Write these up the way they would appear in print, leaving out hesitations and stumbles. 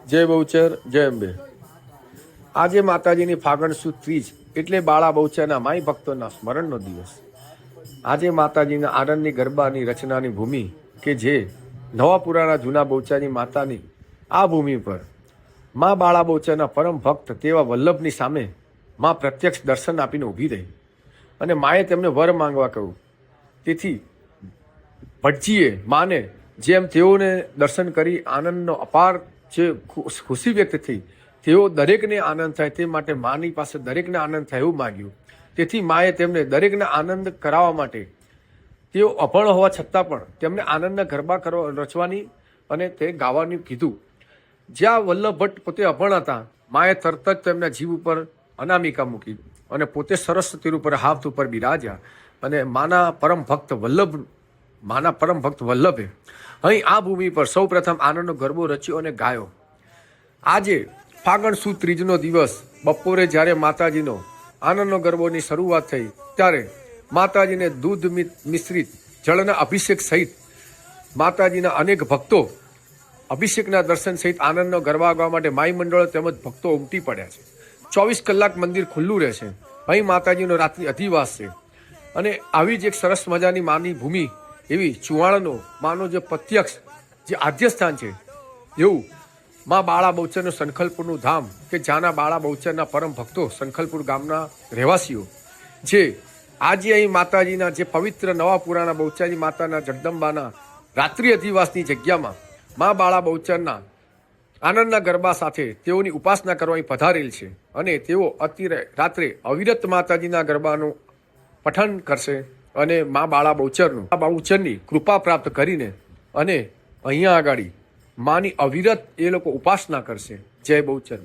જય બહુચર, જય અંબે। આજે માતાજીની ફાગણ સુદ ત્રીજ એટલે બાળા બહુચરના માઈ ભક્તોના સ્મરણનો દિવસ। આજે માતાજીના આનંદની ગરબાની રચનાની ભૂમિ કે જે નવાપુરાના જૂના બહુચરની માતાની આ ભૂમિ પર મા બાળા બહુચરના પરમ ભક્ત તેવા વલ્લભની સામે મા પ્રત્યક્ષ દર્શન આપીને ઊભી રહી અને માએ તેમને વર માંગવા કહ્યું। તેથી ભટજીએ માને જેમ તેઓને દર્શન કરી આનંદનો અપાર જે ખુશી વ્યક્ત થઈ, તેઓ દરેકને આનંદ થાય તે માટે માની પાસે દરેકને આનંદ થાય એવું માગ્યું। તેથી માએ તેમને દરેકને આનંદ કરાવવા માટે તેઓ અભણ હોવા છતાં પણ તેમને આનંદના ગરબા રચવાની અને તે ગાવાની કીધું। જ્યાં વલ્લભ ભટ્ટ પોતે અભણ હતા, માએ તરત જ તેમના જીવ ઉપર અનામિકા મૂકી અને પોતે સરસ તીર ઉપર હાથ ઉપર બિરાજ્યા અને માના પરમ ભક્ત વલ્લભે અહીં આ ભૂમિ પર સૌ પ્રથમ આનંદનો ગરબો રચ્યો અને ગાયો। આજે ફાગણ સુદ ત્રીજનો દિવસ બપોરે જ્યારે માતાજીનો આનંદનો ગરબોની શરૂઆત થઈ ત્યારે માતાજીને દૂધ મિશ્રિત જળના અભિષેક સહિત માતાજીના અનેક ભક્તો અભિષેકના દર્શન સહિત આનંદનો ગરબા ગાવા માટે માઈ મંડળો તેમજ ભક્તો ઉમટી પડ્યા છે। 24 કલાક મંદિર ખુલ્લું રહેશે। અહીં માતાજીનો રાત્રિ અધિવાસ છે અને આવી જ એક સરસ મજાની માની ભૂમિ એવી ચુવાણનો માનો જે પ્રત્યક્ષ જે આદ્ય સ્થાન છે એવું મા બાળા બહુચરનું સંખલપુરનું ધામ કે જ્યાંના બાળા બહુચરના પરમ ભક્તો સંખલપુર ગામના રહેવાસીઓ જે આજે અહીં માતાજીના જે પવિત્ર નવાપુરાના બહુચરની માતાના જગદંબાના રાત્રિ અધિવાસની જગ્યામાં મા બાળા બહુચરના આનંદના ગરબા સાથે તેઓની ઉપાસના કરવા પધારેલ છે અને તેઓ રાત્રે અવિરત માતાજીના ગરબાનું પઠન કરશે અને મા બાળા બહુચરની કૃપા પ્રાપ્ત કરીને અને અહીંયા આગળ માની અવિરત એ લોકો ઉપાસના કરશે। જય બહુચર।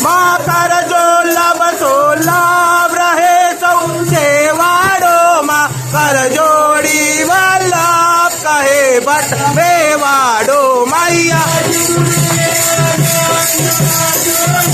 માં કરજો લબ તો લાભ રહે સૌ છેવાડો માં કરજોડી વલ્લભ કહે ભટ્ટ વેવાડો મૈયા